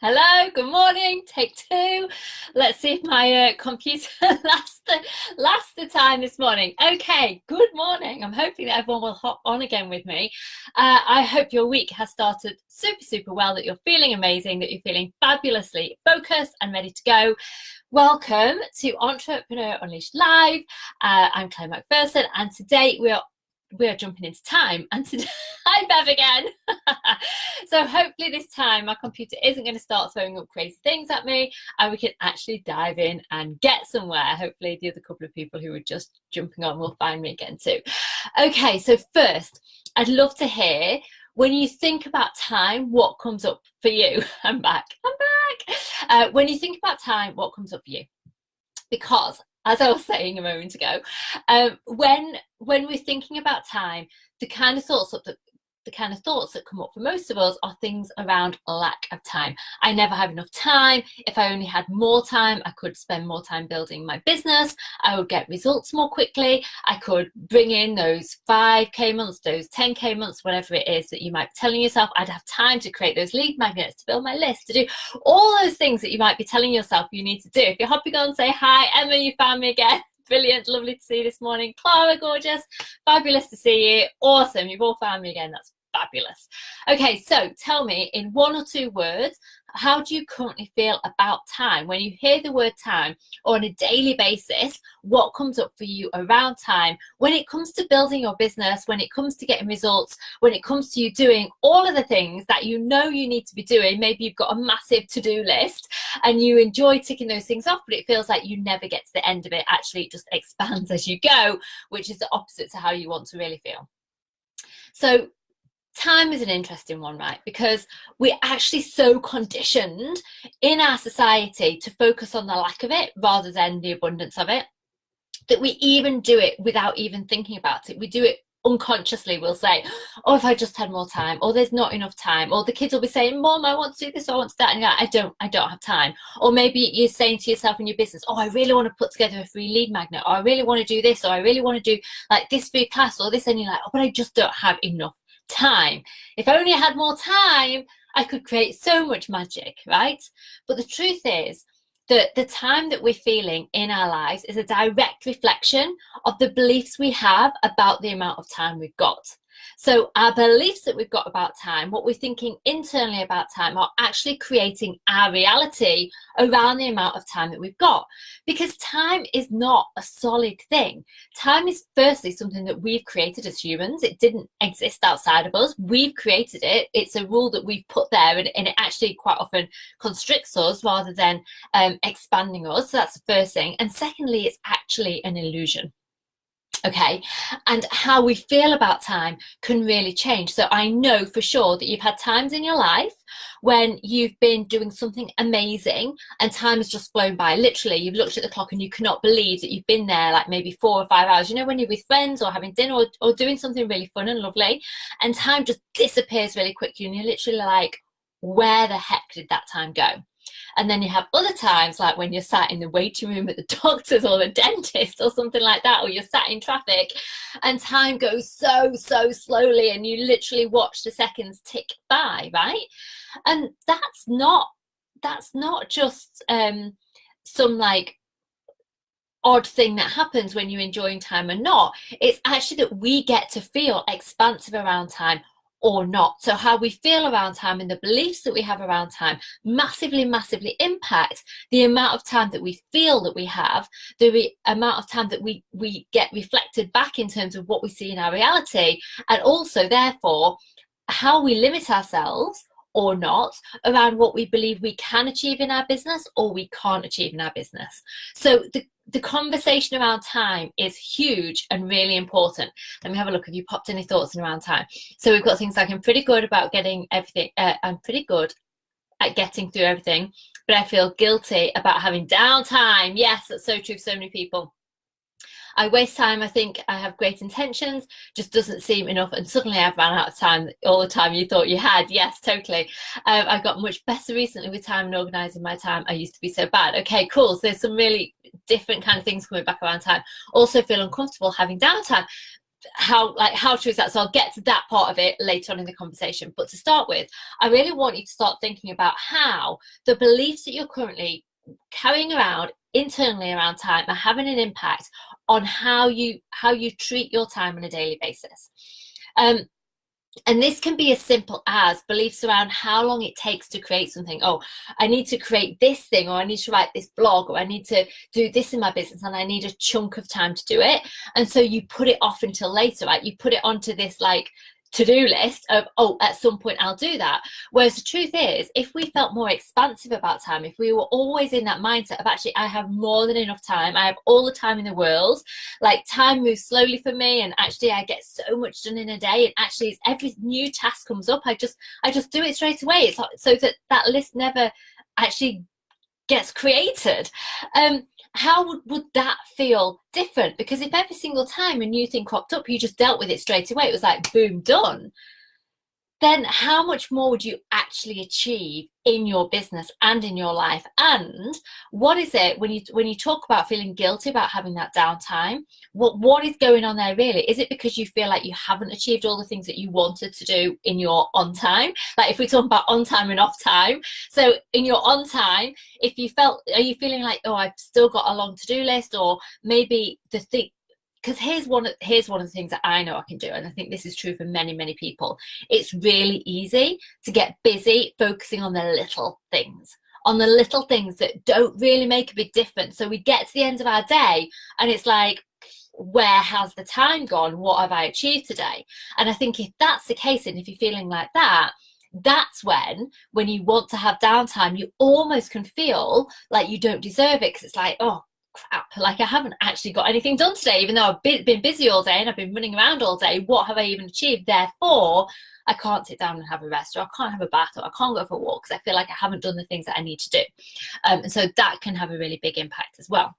Hello, good morning, take two. Let's see if my computer lasts the time this morning. Okay, good morning. I'm hoping that everyone will hop on again with me. I hope your week has started super well, that you're feeling amazing, that you're feeling fabulously focused and ready to go. Welcome to Entrepreneur Unleashed Live. I'm Claire McPherson, and today we're jumping into time, and today hi Bev again. So hopefully this time my computer isn't going to start throwing up crazy things at me and we can actually dive in and get somewhere. Hopefully the other couple of people who were just jumping on will find me again too. Okay, so first I'd love to hear, when you think about time, what comes up for you? I'm back. When you think about time, what comes up for you? Because, as I was saying a moment ago, when we're thinking about time, the kind of thoughts that come up for most of us are things around lack of time. I never have enough time. If I only had more time, I could spend more time building my business. I would get results more quickly. I could bring in those 5K months, those 10K months, whatever it is that you might be telling yourself. I'd have time to create those lead magnets, to build my list, to do all those things that you might be telling yourself you need to do. If you're hopping on, say hi. Emma, you found me again. Brilliant, lovely to see you this morning. Clara, gorgeous, fabulous to see you. Awesome, you've all found me again. That's fabulous. Okay, so tell me in one or two words, how do you currently feel about time? When you hear the word time, or on a daily basis, what comes up for you around time? When it comes to building your business, when it comes to getting results, when it comes to you doing all of the things that you know you need to be doing, maybe you've got a massive to-do list and you enjoy ticking those things off, but it feels like you never get to the end of it. Actually, it just expands as you go, which is the opposite to how you want to really feel. So time is an interesting one, right? Because we're actually so conditioned in our society to focus on the lack of it rather than the abundance of it, that we even do it without even thinking about it. We do it unconsciously. We'll say, oh, if I just had more time, or there's not enough time, or the kids will be saying, Mom, I want to do this, I want to do that, and I don't have time. Or maybe you're saying to yourself in your business, oh, I really want to put together a free lead magnet, or I really want to do this, or I really want to do like this free class or this, and you're like, oh, but I just don't have enough time. If I only had more time, I could create so much magic, right? But the truth is that the time that we're feeling in our lives is a direct reflection of the beliefs we have about the amount of time we've got. So our beliefs that we've got about time, what we're thinking internally about time, are actually creating our reality around the amount of time that we've got. Because time is not a solid thing. Time is firstly something that we've created as humans. It didn't exist outside of us. We've created it. It's a rule that we've put there, and it actually quite often constricts us rather than expanding us. So that's the first thing. And secondly, it's actually an illusion. Okay, and how we feel about time can really change. So I know for sure that you've had times in your life when you've been doing something amazing and time has just flown by. Literally, you've looked at the clock and you cannot believe that you've been there like maybe 4 or 5 hours. You know, when you're with friends or having dinner or doing something really fun and lovely, and time just disappears really quickly and you're literally like, where the heck did that time go? And then you have other times, like when you're sat in the waiting room at the doctor's or the dentist or something like that, or you're sat in traffic and time goes so slowly and you literally watch the seconds tick by, right? And that's not just some like odd thing that happens when you're enjoying time or not. It's actually that we get to feel expansive around time or not. So how we feel around time and the beliefs that we have around time massively impact the amount of time that we feel that we have, the amount of time that we get reflected back in terms of what we see in our reality, and also therefore how we limit ourselves or not around what we believe we can achieve in our business or we can't achieve in our business. So the conversation around time is huge and really important. Let me have a look. Have you popped any thoughts around time? So we've got things like, I'm pretty good about getting everything. I'm pretty good at getting through everything, but I feel guilty about having downtime. Yes, that's so true for so many people. I waste time. I think I have great intentions, just doesn't seem enough, and suddenly I've run out of time, all the time you thought you had. Yes, totally. I got much better recently with time and organising my time. I used to be so bad. Okay, cool. So there's some really different kind of things coming back around time. Also feel uncomfortable having downtime. how true is that? So I'll get to that part of it later on in the conversation. But to start with, I really want you to start thinking about how the beliefs that you're currently carrying around internally around time are having an impact on how you treat your time on a daily basis. And this can be as simple as beliefs around how long it takes to create something. Oh, I need to create this thing, or I need to write this blog, or I need to do this in my business, and I need a chunk of time to do it. And so you put it off until later, right? You put it onto this like to-do list of, oh, at some point I'll do that. Whereas the truth is, if we felt more expansive about time, if we were always in that mindset of actually, I have more than enough time, I have all the time in the world, like time moves slowly for me, and actually I get so much done in a day, and actually as every new task comes up, I just do it straight away. It's so that list never actually gets created. How would that feel different? Because if every single time a new thing cropped up, you just dealt with it straight away, it was like, boom, done, then how much more would you actually achieve in your business and in your life? And what is it when you talk about feeling guilty about having that downtime? What is going on there really? Is it because you feel like you haven't achieved all the things that you wanted to do in your on time? Like if we talk about on time and off time, so in your on time, are you feeling like, oh, I've still got a long to-do list, or maybe the thing? Because here's one of the things that I know I can do, and I think this is true for many, many people. It's really easy to get busy focusing on the little things that don't really make a big difference. So we get to the end of our day and it's like, where has the time gone? What have I achieved today? And I think if that's the case, and if you're feeling like that, that's when you want to have downtime, you almost can feel like you don't deserve it, because it's like, oh, crap, like I haven't actually got anything done today, even though I've been busy all day and I've been running around all day. What have I even achieved? Therefore, I can't sit down and have a rest, or I can't have a bath, or I can't go for a walk because I feel like I haven't done the things that I need to do. And so that can have a really big impact as well.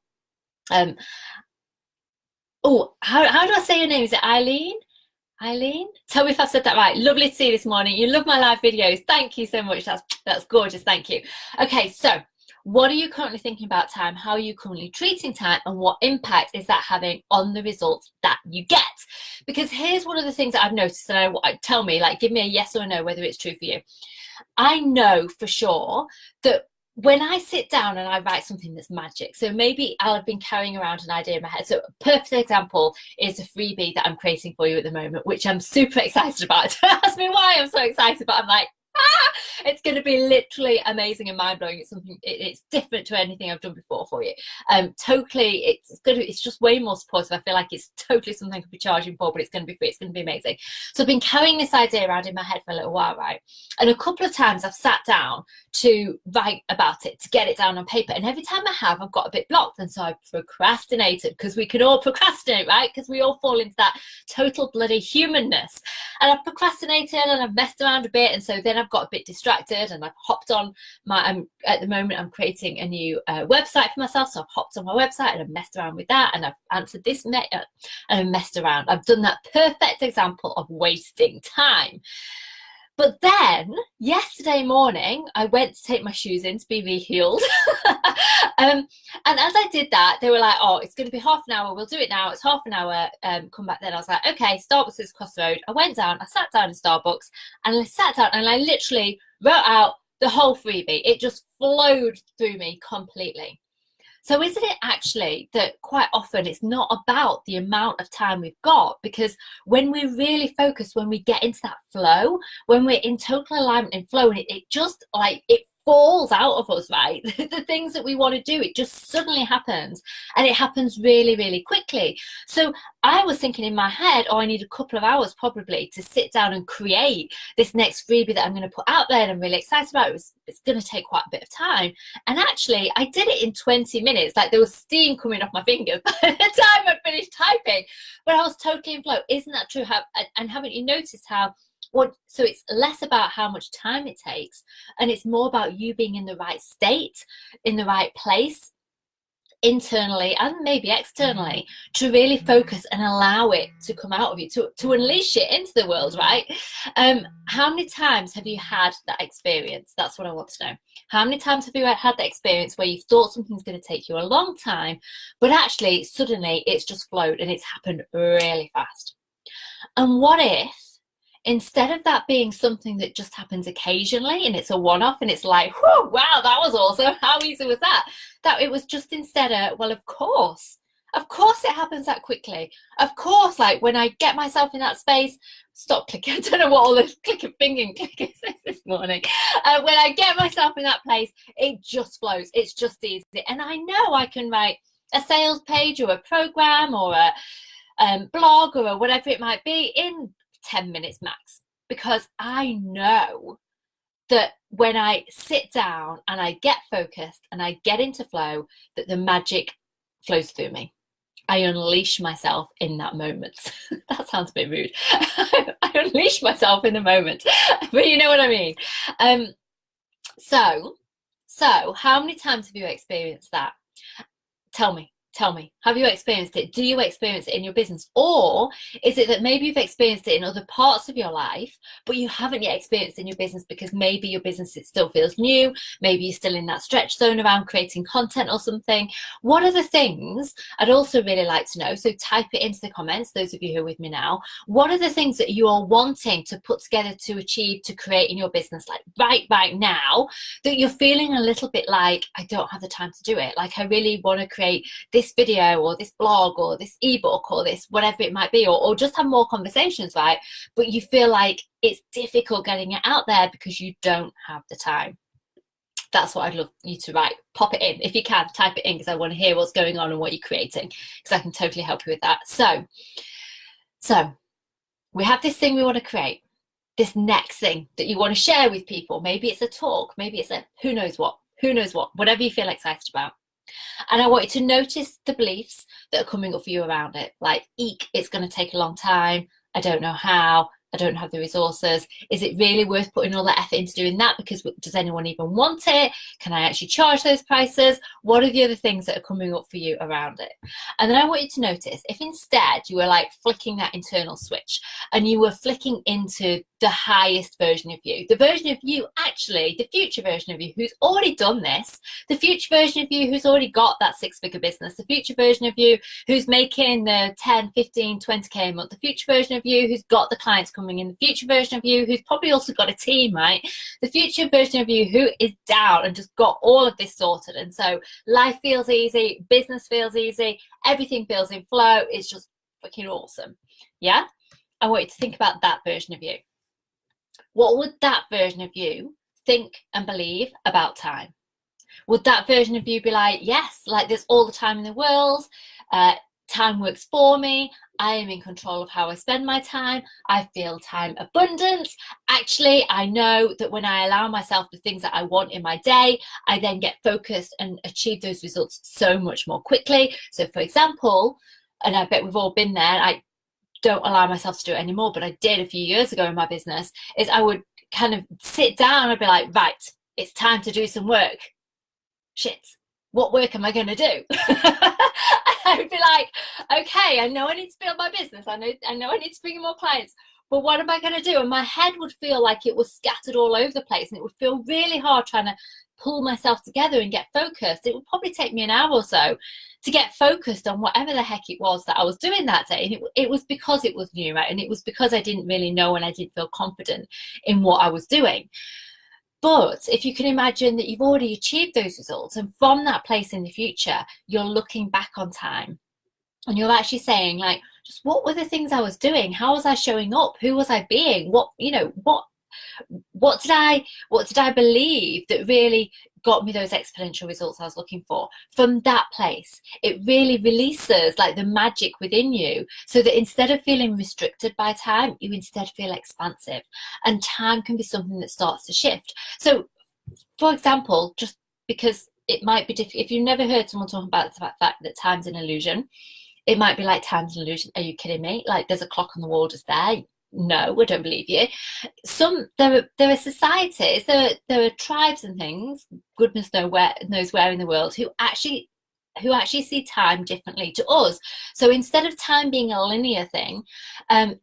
Oh, how do I say your name? Is it Eileen? Eileen? Tell me if I've said that right. Lovely to see you this morning. You love my live videos. Thank you so much. That's gorgeous. Thank you. Okay, so what are you currently thinking about time? How are you currently treating time? And what impact is that having on the results that you get? Because here's one of the things that I've noticed, and tell me, like, give me a yes or no whether it's true for you. I know for sure that when I sit down and I write something that's magic, so maybe I'll have been carrying around an idea in my head. So a perfect example is a freebie that I'm creating for you at the moment, which I'm super excited about. Ask me why I'm so excited, but I'm like, it's going to be literally amazing and mind-blowing. It's something, it's different to anything I've done before for you. Totally, it's just way more supportive. I feel like it's totally something I could be charging for, but it's going to be free. It's going to be amazing. So I've been carrying this idea around in my head for a little while, right? And a couple of times I've sat down to write about it, to get it down on paper, and every time I have, I've got a bit blocked, and so I've procrastinated, because we can all procrastinate, right? Because we all fall into that total bloody humanness. And I've procrastinated and I've messed around a bit, and so then I've got a bit distracted, and I've hopped on at the moment I'm creating a new website for myself, so I've hopped on my website and I've messed around with that, and I've answered this and I've messed around. I've done that perfect example of wasting time. But then yesterday morning, I went to take my shoes in to be re-heeled. And as I did that, they were like, oh, it's going to be half an hour. We'll do it now. It's half an hour. Come back then. I was like, okay, Starbucks is across the road. I went down. I sat down in Starbucks, and I sat down and I literally wrote out the whole freebie. It just flowed through me completely. So isn't it actually that quite often it's not about the amount of time we've got? Because when we're really focused, when we get into that flow, when we're in total alignment and flow, and it just like, it falls out of us, right? The things that we want to do, it just suddenly happens, and it happens really, really quickly. So I was thinking in my head, oh, I need a couple of hours probably to sit down and create this next freebie that I'm going to put out there, and I'm really excited about it. It's going to take quite a bit of time. And actually, I did it in 20 minutes. Like, there was steam coming off my fingers by the time I finished typing, but I was totally in flow. Isn't that true? And haven't you noticed how so it's less about how much time it takes, and it's more about you being in the right state, in the right place, internally and maybe externally, to really focus and allow it to come out of you, to unleash it into the world, right? How many times have you had that experience? That's what I want to know. How many times have you had that experience where you thought something's going to take you a long time, but actually suddenly it's just flowed and it's happened really fast? And what if, instead of that being something that just happens occasionally and it's a one-off and it's like, whew, wow, that was awesome, how easy was that? That it was just instead of, well, of course it happens that quickly. Of course, like when I get myself in that space, stop clicking. I don't know what all the click and finger and click is this morning. When I get myself in that place, it just flows. It's just easy. And I know I can write a sales page or a program or a blog or whatever it might be in 10 minutes max, because I know that when I sit down and I get focused and I get into flow, that the magic flows through me. I unleash myself in that moment. That sounds a bit rude. I unleash myself in the moment, but you know what I mean. So how many times have you experienced that? Tell me, have you experienced it? Do you experience it in your business? Or is it that maybe you've experienced it in other parts of your life, but you haven't yet experienced it in your business because maybe your business, it still feels new. Maybe you're still in that stretch zone around creating content or something. What are the things I'd also really like to know? So type it into the comments, those of you who are with me now. What are the things that you are wanting to put together to achieve, to create in your business, like right now, that you're feeling a little bit like, I don't have the time to do it. Like I really want to create this video or this blog or this ebook or this whatever it might be, or just have more conversations, right? But you feel like it's difficult getting it out there because you don't have the time. That's what I'd love you to write. Pop it in. If you can, type it in, because I want to hear what's going on and what you're creating, because I can totally help you with that. So we have this thing we want to create, this next thing that you want to share with people. Maybe it's a talk, maybe it's a who knows what, whatever you feel excited about. And I want you to notice the beliefs that are coming up for you around it. Like, eek, it's going to take a long time. I don't know how. I don't have the resources. Is it really worth putting all that effort into doing that? Because does anyone even want it? Can I actually charge those prices? What are the other things that are coming up for you around it? And then I want you to notice if instead you were like flicking that internal switch and you were flicking into the highest version of you, the version of you, actually, the future version of you who's already done this, the future version of you who's already got that 6-figure business, the future version of you who's making the 10, 15, 20K a month, the future version of you who's got the clients coming in, the future version of you who's probably also got a team, right? The future version of you who is down and just got all of this sorted. And so life feels easy, business feels easy, everything feels in flow. It's just freaking awesome. Yeah? I want you to think about that version of you. What would that version of you think and believe about time? Would that version of you be like, yes, like there's all the time in the world, time works for me, I am in control of how I spend my time, I feel time abundance. Actually, I know that when I allow myself the things that I want in my day, I then get focused and achieve those results so much more quickly. So for example, and I bet we've all been there, I don't allow myself to do it anymore, but I did a few years ago in my business, is I would kind of sit down and be like, right, it's time to do some work. Shit, what work am I going to do? I would be like, okay, I know I need to build my business. I know I need to bring in more clients, but what am I going to do? And my head would feel like it was scattered all over the place, and it would feel really hard trying to pull myself together and get focused. It would probably take me an hour or so to get focused on whatever the heck it was that I was doing that day. And it was because it was new, right? And it was because I didn't really know and I didn't feel confident in what I was doing. But if you can imagine that you've already achieved those results, and from that place in the future, you're looking back on time and you're actually saying, like, just what were the things I was doing? How was I showing up? Who was I being? What did I believe that really got me those exponential results I was looking for? From that place, it really releases like the magic within you, so that instead of feeling restricted by time, you instead feel expansive, and time can be something that starts to shift. So for example, just because it might be difficult, if you've never heard someone talk about the fact that time's an illusion, it might be like, time's an illusion, are you kidding me? Like, there's a clock on the wall just there. No, I don't believe you. There are societies, there are tribes and things, goodness knows where in the world, who actually see time differently to us. So instead of time being a linear thing,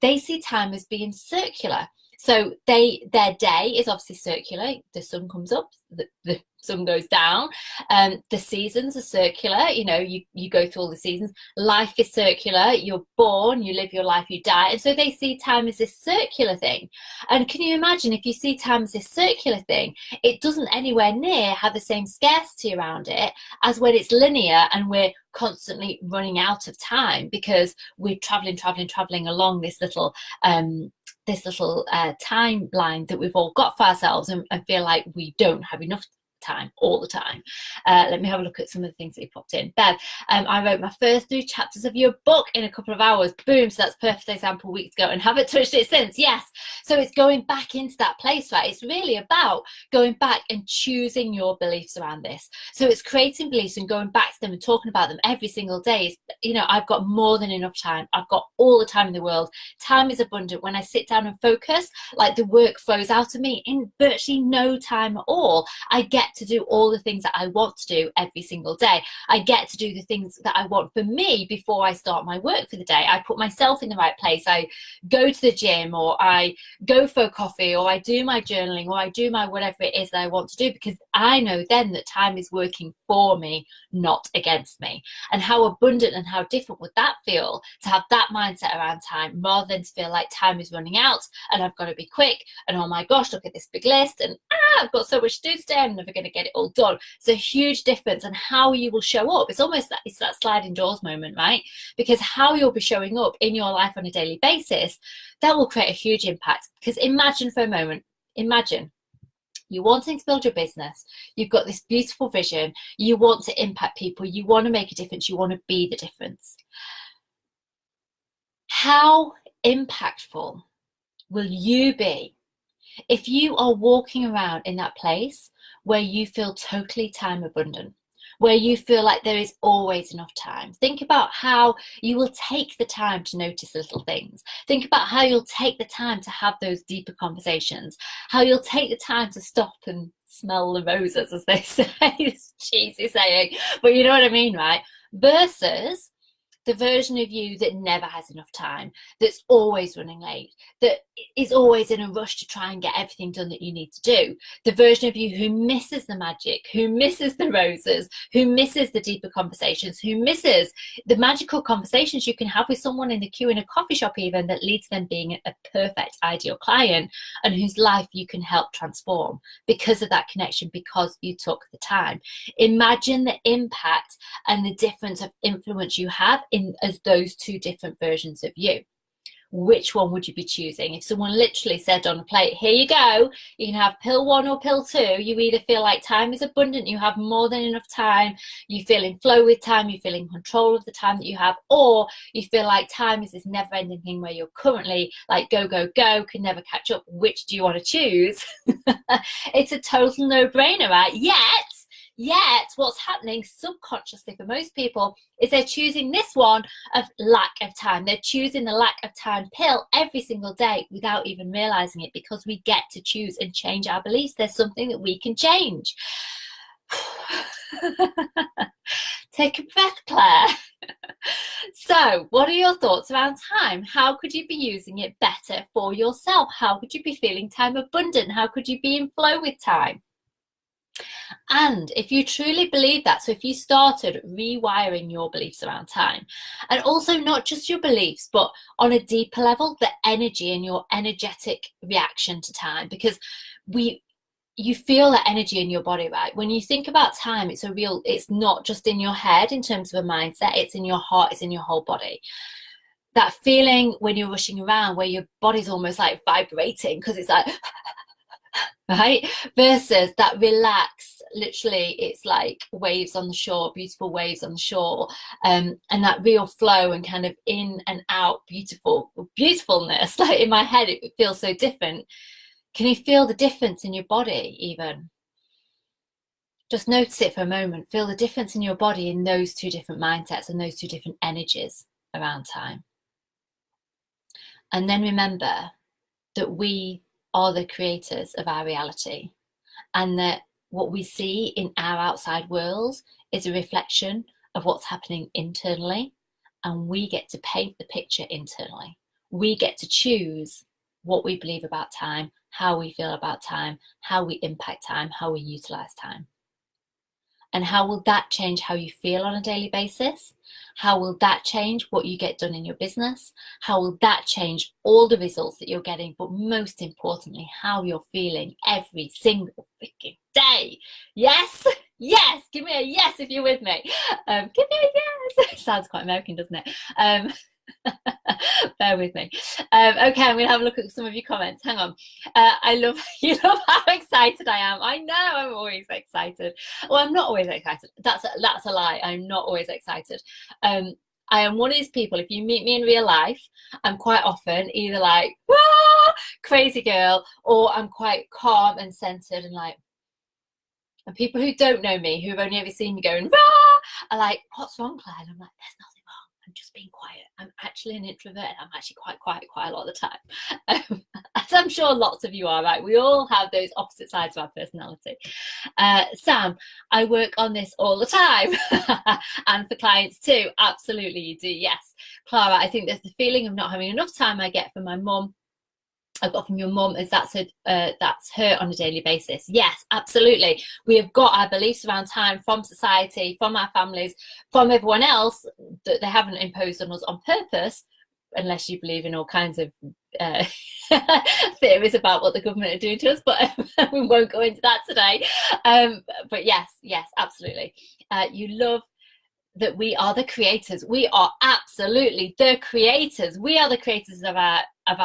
they see time as being circular. So their day is obviously circular. The sun comes up, the sun goes down. The seasons are circular. You know, you go through all the seasons. Life is circular. You're born, you live your life, you die. And so they see time as this circular thing. And can you imagine if you see time as this circular thing, it doesn't anywhere near have the same scarcity around it as when it's linear and we're constantly running out of time because we're traveling along this little timeline that we've all got for ourselves and feel like we don't have enough time all the time. Let me have a look at some of the things that you popped in. Bev, I wrote my first 3 chapters of your book in a couple of hours. Boom. So that's perfect example weeks ago and haven't touched it since. Yes. So it's going back into that place, right? It's really about going back and choosing your beliefs around this. So it's creating beliefs and going back to them and talking about them every single day. It's, you know, I've got more than enough time. I've got all the time in the world. Time is abundant. When I sit down and focus, like the work flows out of me in virtually no time at all. I get to do all the things that I want to do every single day. I get to do the things that I want for me before I start my work for the day. I put myself in the right place. I go to the gym, or I go for a coffee, or I do my journaling, or I do my whatever it is that I want to do, because I know then that time is working for me, not against me. And how abundant and how different would that feel to have that mindset around time, rather than to feel like time is running out and I've got to be quick and oh my gosh, look at this big list and I've got so much to do today, I'm never going to get it all done. It's a huge difference. And how you will show up, it's almost that, it's that sliding doors moment, right? Because how you'll be showing up in your life on a daily basis, that will create a huge impact. Because imagine for a moment, imagine you're wanting to build your business, you've got this beautiful vision, you want to impact people, you want to make a difference, you want to be the difference. How impactful will you be if you are walking around in that place where you feel totally time abundant, where you feel like there is always enough time? Think about how you will take the time to notice little things. Think about how you'll take the time to have those deeper conversations, how you'll take the time to stop and smell the roses, as they say. It's a cheesy saying, but you know what I mean, right? Versus the version of you that never has enough time, that's always running late, that is always in a rush to try and get everything done that you need to do. The version of you who misses the magic, who misses the roses, who misses the deeper conversations, who misses the magical conversations you can have with someone in the queue in a coffee shop even, that leads to them being a perfect ideal client, and whose life you can help transform because of that connection, because you took the time. Imagine the impact and the difference of influence you have in as those 2 different versions of you. Which one would you be choosing? If someone literally said on a plate, here you go, you can have pill 1 or pill 2, you either feel like time is abundant, you have more than enough time, you feel in flow with time, you feel in control of the time that you have, or you feel like time is this never ending thing where you're currently like go, go, go, can never catch up. Which do you want to choose? It's a total no-brainer, right? Yet, what's happening subconsciously for most people is they're choosing this one of lack of time. They're choosing the lack of time pill every single day without even realizing it, because we get to choose and change our beliefs. There's something that we can change. Take a breath, Claire. So, what are your thoughts around time? How could you be using it better for yourself? How could you be feeling time abundant? How could you be in flow with time? And if you truly believe that, so if you started rewiring your beliefs around time, and also not just your beliefs, but on a deeper level, the energy and your energetic reaction to time, because you feel that energy in your body, right? When you think about time, it's not just in your head in terms of a mindset, it's in your heart, it's in your whole body. That feeling when you're rushing around where your body's almost like vibrating because it's like right? Versus that relaxed, literally, it's like waves on the shore, beautiful waves on the shore, and that real flow and kind of in and out, beautifulness. Like in my head, it feels so different. Can you feel the difference in your body even? Just notice it for a moment. Feel the difference in your body in those 2 different mindsets and those 2 different energies around time. And then remember that we are the creators of our reality, and that what we see in our outside world is a reflection of what's happening internally, and we get to paint the picture internally. We get to choose what we believe about time, how we feel about time, how we impact time, how we utilize time. And how will that change how you feel on a daily basis? How will that change what you get done in your business? How will that change all the results that you're getting? But most importantly, how you're feeling every single freaking day. Yes, yes, give me a yes if you're with me. Give me a yes. It sounds quite American, doesn't it? Bear with me. Okay, I'm going to have a look at some of your comments. Hang on. I love you love how excited I am. I know I'm always excited. Well, I'm not always excited. That's a lie. I'm not always excited. I am one of these people, if you meet me in real life, I'm quite often either like, ah, crazy girl, or I'm quite calm and centered and like, and people who don't know me, who've only ever seen me going, rah, are like, what's wrong, Claire? And I'm like, there's nothing wrong. I'm just being quiet. I'm actually an introvert and I'm actually quite quiet quite a lot of the time. As I'm sure lots of you are, right? We all have those opposite sides of our personality. Sam, I work on this all the time. And for clients too. Absolutely, you do, yes. Clara, I think there's the feeling of not having enough time I get from my mum. I've got from your mum is that's her on a daily basis. Yes, absolutely. We have got our beliefs around time from society, from our families, from everyone else that they haven't imposed on us on purpose, unless you believe in all kinds of theories about what the government are doing to us, but we won't go into that today. But yes, absolutely. You love that we are the creators. We are absolutely the creators. We are the creators of our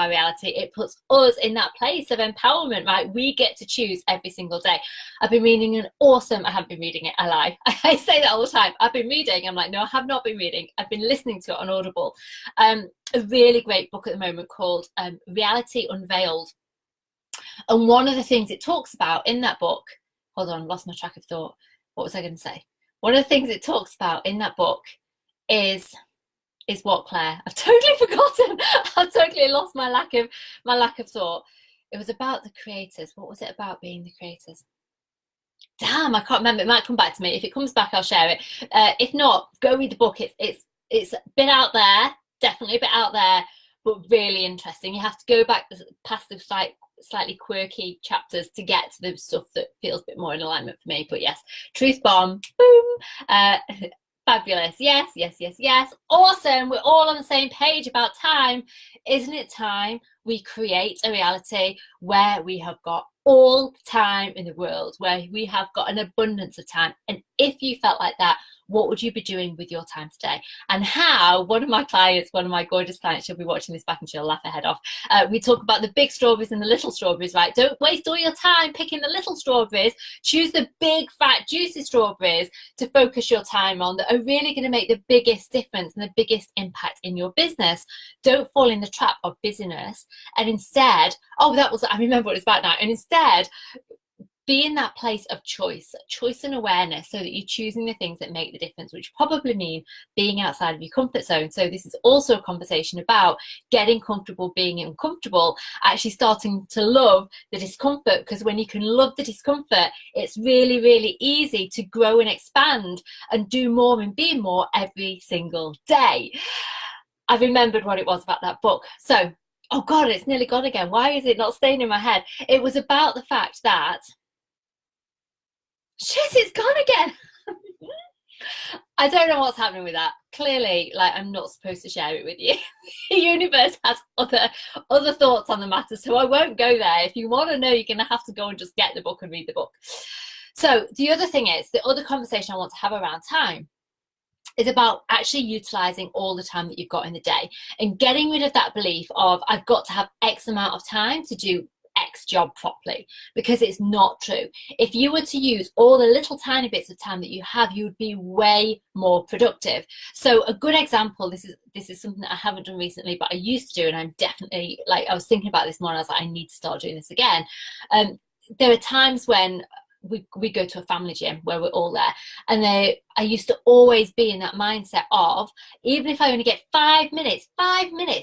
reality. It puts us in that place of empowerment, right? We get to choose every single day. I've been reading I haven't been reading it, I lie. I say that all the time. I've been reading. I'm like, no, I have not been reading. I've been listening to it on Audible. A really great book at the moment called Reality Unveiled. And one of the things it talks about in that book, hold on, lost my track of thought. What was I going to say? One of the things it talks about in that book is what, Claire? I've totally forgotten. I've totally lost my lack of thought. It was about the creators. What was it about being the creators? Damn, I can't remember. It might come back to me. If it comes back, I'll share it. If not, go read the book. It's a bit out there, definitely a bit out there, but really interesting. You have to go back past the slightly quirky chapters to get to the stuff that feels a bit more in alignment for me. But yes, truth bomb, boom. Fabulous. Yes. Awesome. We're all on the same page about time. Isn't it time we create a reality where we have got all the time in the world, where we have got an abundance of time? And if you felt like that, what would you be doing with your time today? And how, one of my gorgeous clients, she'll be watching this back and she'll laugh her head off. We talk about the big strawberries and the little strawberries, right? Don't waste all your time picking the little strawberries. Choose the big, fat, juicy strawberries to focus your time on that are really going to make the biggest difference and the biggest impact in your business. Don't fall in the trap of busyness. And instead, I remember what it's about now. And instead, be in that place of choice and awareness, so that you're choosing the things that make the difference, which probably mean being outside of your comfort zone. So this is also a conversation about getting comfortable, being uncomfortable, actually starting to love the discomfort, because when you can love the discomfort, it's really, really easy to grow and expand and do more and be more every single day. I've remembered what it was about that book. So, oh God, it's nearly gone again. Why is it not staying in my head? It was about the fact that shit, it's gone again. I don't know what's happening with that. Clearly, like, I'm not supposed to share it with you. The universe has other thoughts on the matter, so I won't go there. If you want to know, you're going to have to go and just get the book and read the book. So the other thing is, the other conversation I want to have around time is about actually utilizing all the time that you've got in the day and getting rid of that belief of I've got to have X amount of time to do X job properly, because it's not true. If you were to use all the little tiny bits of time that you have, you would be way more productive. So a good example, this is something that I haven't done recently, but I used to do, and I'm definitely, like, I was thinking about this morning, I was like, I need to start doing this again. There are times when we go to a family gym where we're all there, and I used to always be in that mindset of, even if I only get 5 minutes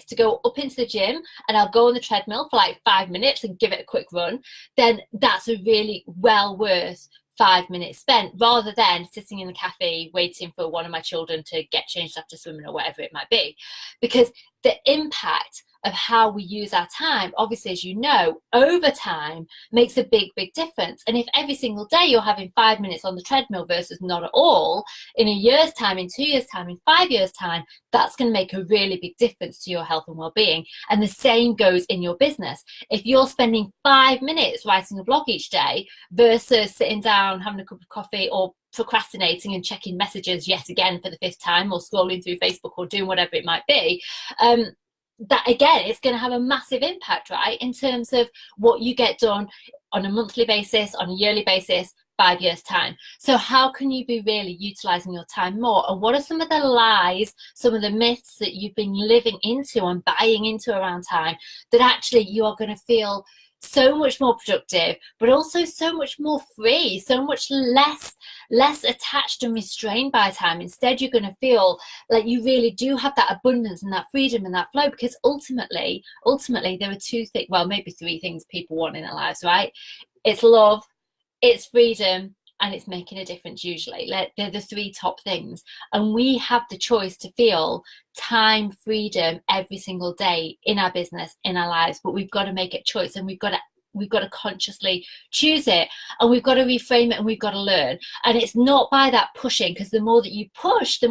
to go up into the gym, and I'll go on the treadmill for like 5 minutes and give it a quick run, then that's a really well worth 5 minutes spent, rather than sitting in the cafe waiting for one of my children to get changed after swimming or whatever it might be. Because the impact of how we use our time, obviously, as you know, over time makes a big difference. And if every single day you're having 5 minutes on the treadmill versus not at all, in a year's time, in 2 years' time, in 5 years' time, that's going to make a really big difference to your health and well-being. And the same goes in your business. If you're spending 5 minutes writing a blog each day versus sitting down, having a cup of coffee, or procrastinating and checking messages yet again for the 5th time, or scrolling through Facebook, or doing whatever it might be, that again, it's going to have a massive impact, right, in terms of what you get done on a monthly basis, on a yearly basis, 5 years' time. So how can you be really utilizing your time more? And what are some of the lies, some of the myths that you've been living into and buying into around time, that actually you are going to feel so much more productive, but also so much more free, so much less attached and restrained by time? Instead, you're going to feel like you really do have that abundance and that freedom and that flow, because ultimately there are 2 things, well, maybe 3 things people want in their lives, right? It's love, it's freedom, and it's making a difference. Usually they're the 3 top things, and we have the choice to feel time freedom every single day in our business, in our lives, but we've got to make it choice, and we've got to consciously choose it, and we've got to reframe it, and we've got to learn. And it's not by that pushing, because the more that you push, the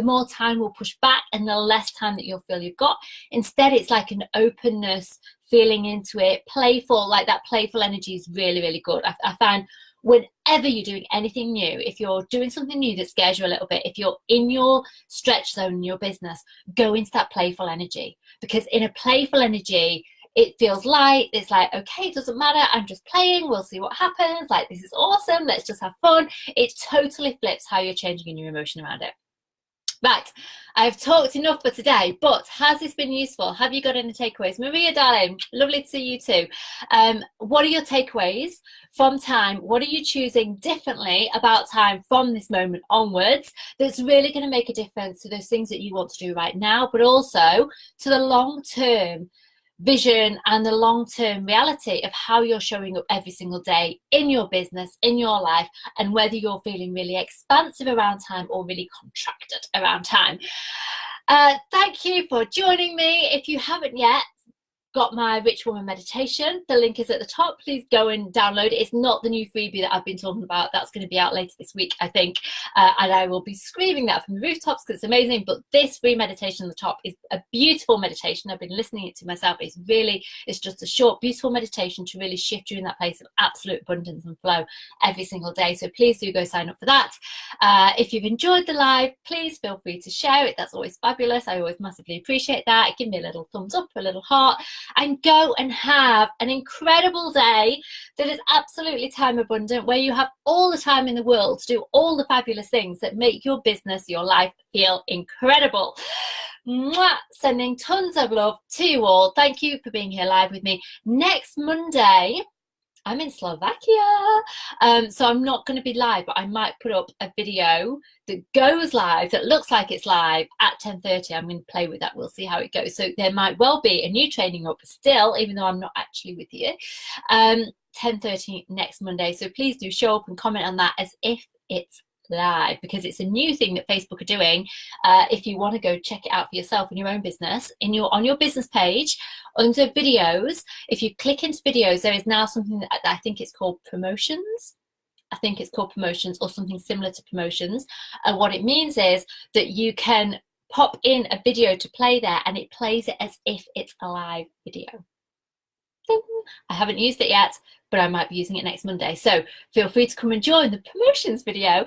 more time will push back, and the less time that you'll feel you've got. Instead, it's like an openness, feeling into it, playful, like that playful energy is really, really good. I find whenever you're doing anything new, if you're doing something new that scares you a little bit, if you're in your stretch zone in your business, go into that playful energy, because in a playful energy, it feels light. It's like, okay, it doesn't matter, I'm just playing, we'll see what happens, like, this is awesome, let's just have fun. It totally flips how you're changing in your emotion around it. Right, I've talked enough for today, but has this been useful? Have you got any takeaways? Maria, darling, lovely to see you too. What are your takeaways from time? What are you choosing differently about time from this moment onwards that's really going to make a difference to those things that you want to do right now, but also to the long-term vision and the long-term reality of how you're showing up every single day in your business, in your life, and whether you're feeling really expansive around time or really contracted around time. Thank you for joining me. If you haven't yet got my Rich Woman meditation, the link is at the top. Please go and download it. It's not the new freebie that I've been talking about. That's going to be out later this week, I think, and I will be screaming that from the rooftops because it's amazing. But this free meditation on the top is a beautiful meditation. I've been listening it to myself. It's just a short, beautiful meditation to really shift you in that place of absolute abundance and flow every single day. So please do go sign up for that. If you've enjoyed the live, please feel free to share it. That's always fabulous. I always massively appreciate that. Give me a little thumbs up, a little heart, and go and have an incredible day that is absolutely time abundant, where you have all the time in the world to do all the fabulous things that make your business, your life feel incredible. Mwah! Sending tons of love to you all. Thank you for being here live with me. Next Monday, I'm in Slovakia, so I'm not going to be live, but I might put up a video that goes live, that looks like it's live at 10:30. I'm going to play with that. We'll see how it goes. So there might well be a new training up still, even though I'm not actually with you. 10:30 next Monday. So please do show up and comment on that as if it's live, because it's a new thing that Facebook are doing. If you want to go check it out for yourself in your own business, on your business page under videos, if you click into videos, there is now something that I think it's called promotions. I think it's called promotions or something similar to promotions. And what it means is that you can pop in a video to play there, and it plays it as if it's a live video. I haven't used it yet, but I might be using it next Monday. So feel free to come and join the promotions video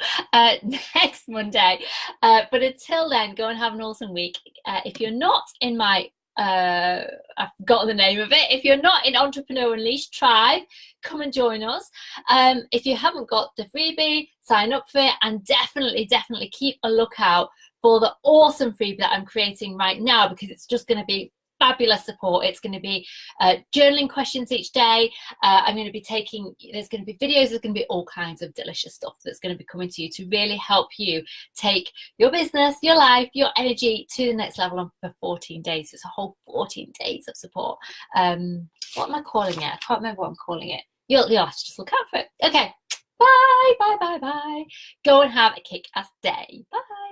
next Monday. But until then, go and have an awesome week. If you're not in my, I've forgotten the name of it. If you're not in Entrepreneur Unleashed Tribe, come and join us. If you haven't got the freebie, sign up for it, and definitely keep a lookout for the awesome freebie that I'm creating right now, because it's just going to be fabulous support. It's going to be journaling questions each day. I'm going to be there's going to be videos, there's going to be all kinds of delicious stuff that's going to be coming to you to really help you take your business, your life, your energy to the next level for 14 days. It's a whole 14 days of support. What am I calling it? I can't remember what I'm calling it. You'll have to just look out for it. Okay, bye. Go and have a kick-ass day. Bye.